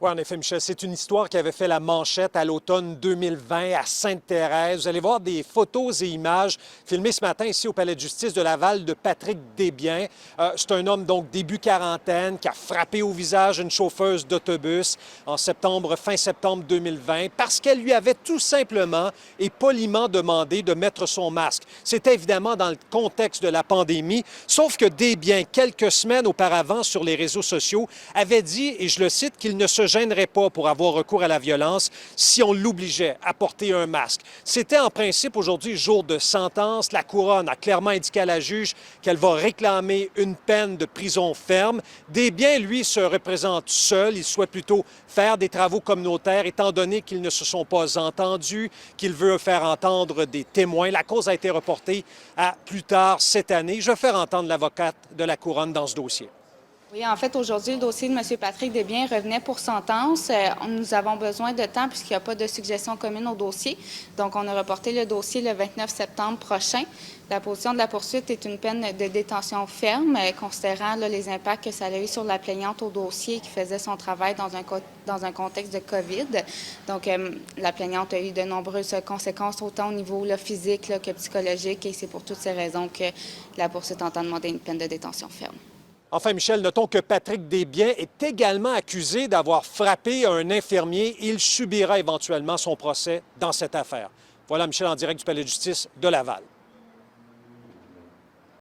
Oui, en effet, Michel, c'est une histoire qui avait fait la manchette à l'automne 2020 à Sainte-Thérèse. Vous allez voir des photos et images filmées ce matin ici au Palais de justice de Laval de Patrick Desbiens. C'est un homme, donc, début quarantaine, qui a frappé au visage une chauffeuse d'autobus en fin septembre 2020, parce qu'elle lui avait tout simplement et poliment demandé de mettre son masque. C'était évidemment dans le contexte de la pandémie, sauf que Desbiens, quelques semaines auparavant sur les réseaux sociaux, avait dit, et je le cite, qu'il ne se gênerait pas pour avoir recours à la violence si on l'obligeait à porter un masque. C'était en principe aujourd'hui jour de sentence. La Couronne a clairement indiqué à la juge qu'elle va réclamer une peine de prison ferme. Desbiens, lui, se représente seul. Il souhaite plutôt faire des travaux communautaires étant donné qu'ils ne se sont pas entendus, qu'il veut faire entendre des témoins. La cause a été reportée à plus tard cette année. Je vais faire entendre l'avocate de la Couronne dans ce dossier. Oui, en fait, aujourd'hui, le dossier de M. Patrick Desbiens revenait pour sentence. Nous avons besoin de temps puisqu'il n'y a pas de suggestion commune au dossier. Donc, on a reporté le dossier le 29 septembre prochain. La position de la poursuite est une peine de détention ferme, considérant les impacts que ça a eu sur la plaignante au dossier qui faisait son travail dans un contexte de COVID. Donc, la plaignante a eu de nombreuses conséquences, autant au niveau physique que psychologique, et c'est pour toutes ces raisons que la poursuite entend demander une peine de détention ferme. Enfin, Michel, notons que Patrick Desbiens est également accusé d'avoir frappé un infirmier. Il subira éventuellement son procès dans cette affaire. Voilà, Michel, en direct du Palais de justice de Laval.